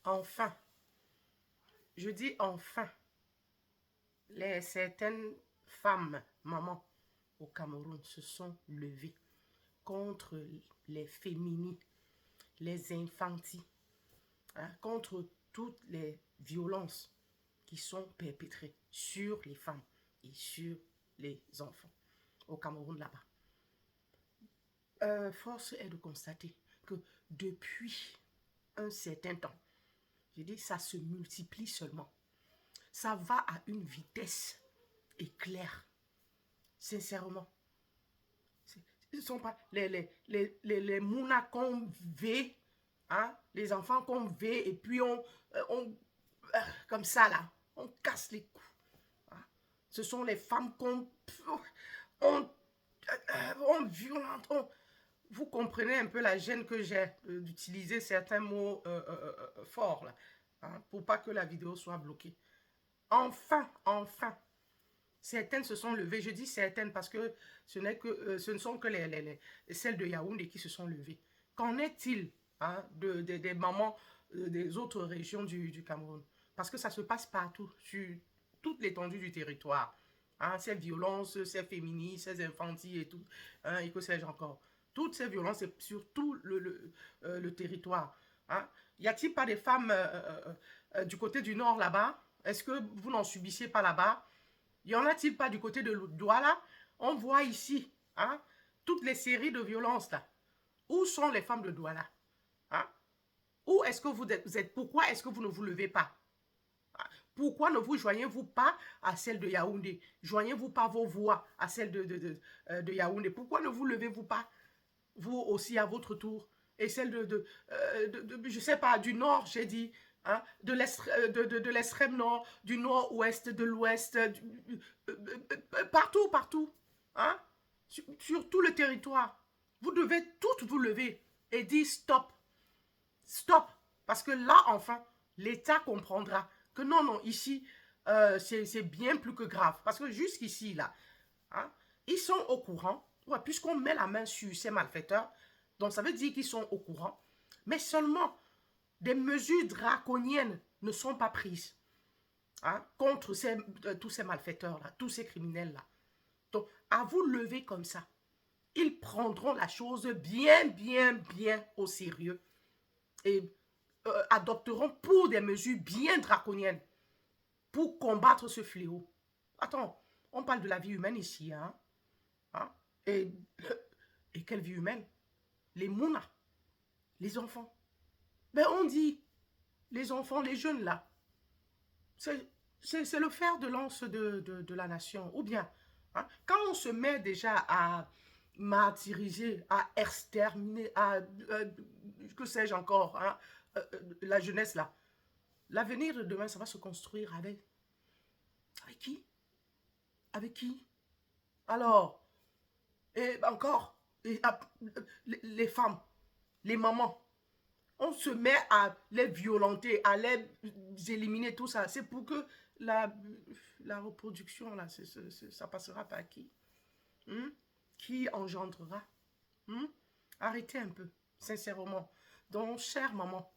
Enfin, je dis enfin, certaines femmes, mamans au Cameroun se sont levées contre les féminis, les infantis, hein, contre toutes les violences qui sont perpétrées sur les femmes et sur les enfants au Cameroun là-bas. Force est de constater que depuis un certain temps, je dis ça se multiplie seulement. Ça va à une vitesse éclair, sincèrement. Ce ne sont pas les mounas qu'on veut, hein, les enfants qu'on veut, et puis comme ça là, on casse les coups. Hein. Ce sont les femmes on violente, vous comprenez un peu la gêne que j'ai d'utiliser certains mots forts là, hein, pour pas que la vidéo soit bloquée. Enfin, enfin, certaines se sont levées. Je dis certaines parce que ce ne sont que celles de Yaoundé qui se sont levées. Qu'en est-il, hein, des mamans des autres régions du Cameroun? Parce que ça se passe partout, sur toute l'étendue du territoire. Hein, ces violences, ces féministes, ces infantiles et tout, hein, et que sais-je encore. Toutes ces violences sur tout le territoire. Hein. Y a-t-il pas des femmes du côté du nord là-bas? Est-ce que vous n'en subissez pas là-bas? Y en a-t-il pas du côté de Douala? On voit ici, hein, toutes les séries de violences là. Où sont les femmes de Douala? Hein? Où est-ce que vous êtes? Pourquoi est-ce que vous ne vous levez pas? Pourquoi ne vous joignez-vous pas à celle de Yaoundé? Joignez-vous pas vos voix à celle de Yaoundé? Pourquoi ne vous levez-vous pas, vous aussi, à votre tour? Et celle je sais pas, du nord, j'ai dit, hein, de l'extrême nord, du nord-ouest, de l'ouest, partout, partout, hein, sur tout le territoire. Vous devez toutes vous lever et dire stop, stop. Parce que là, enfin, l'État comprendra que non, non, ici, c'est bien plus que grave. Parce que jusqu'ici, là, hein, ils sont au courant. Ouais, puisqu'on met la main sur ces malfaiteurs, donc ça veut dire qu'ils sont au courant. Mais seulement des mesures draconiennes ne sont pas prises, hein, contre tous ces malfaiteurs-là, tous ces criminels-là. Donc, à vous lever comme ça, ils prendront la chose bien, bien, bien au sérieux et adopteront pour des mesures bien draconiennes pour combattre ce fléau. Attends, on parle de la vie humaine ici, hein? Hein? Et, et quelle vie humaine? Les mounas, les enfants. Ben on dit, les enfants, les jeunes là, c'est le fer de lance de la nation. Ou bien, hein, quand on se met déjà à martyriser, à exterminer, que sais-je encore, hein, la jeunesse là, l'avenir de demain, ça va se construire avec qui? Avec qui? Alors, et encore, les femmes, les mamans, on se met à les violenter, à les éliminer, tout ça. C'est pour que la, la reproduction, là, ça passera par qui? Hmm? Qui engendrera? Hmm? Arrêtez un peu, sincèrement. Donc, chère maman,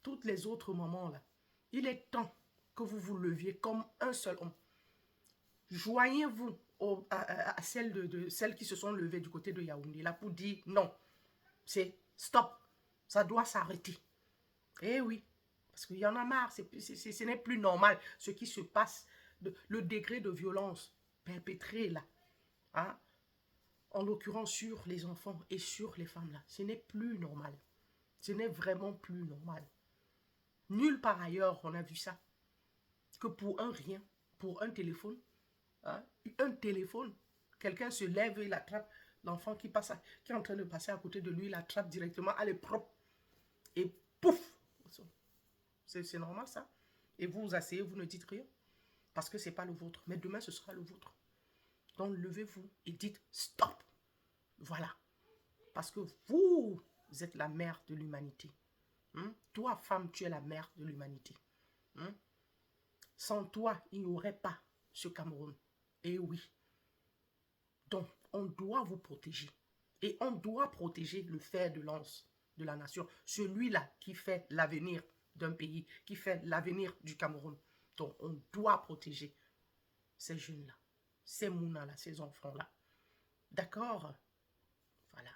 toutes les autres mamans, là, il est temps que vous vous leviez comme un seul homme. Joignez-vous à celles qui se sont levées du côté de Yaoundé, là, pour dire non, c'est stop, ça doit s'arrêter. Eh oui, parce qu'il y en a marre, ce n'est plus normal ce qui se passe, le degré de violence perpétré là, hein, en l'occurrence sur les enfants et sur les femmes là. Ce n'est plus normal. Ce n'est vraiment plus normal. Nulle part ailleurs on a vu ça. Que pour un rien, pour un téléphone, hein, un téléphone, quelqu'un se lève et l'attrape, l'enfant qui est en train de passer à côté de lui, l'attrape directement, elle est propre. Et pouf! C'est normal ça. Et vous vous asseyez, vous ne dites rien. Parce que ce n'est pas le vôtre. Mais demain, ce sera le vôtre. Donc, levez-vous et dites stop. Voilà. Parce que vous êtes la mère de l'humanité. Hein? Toi, femme, tu es la mère de l'humanité. Hein? Sans toi, il n'y aurait pas ce Cameroun. Et oui. Donc, on doit vous protéger. Et on doit protéger le fer de lance de la nation. Celui-là qui fait l'avenir d'un pays, qui fait l'avenir du Cameroun. Donc, on doit protéger ces jeunes-là, ces mounas-là, ces enfants-là. D'accord? Voilà.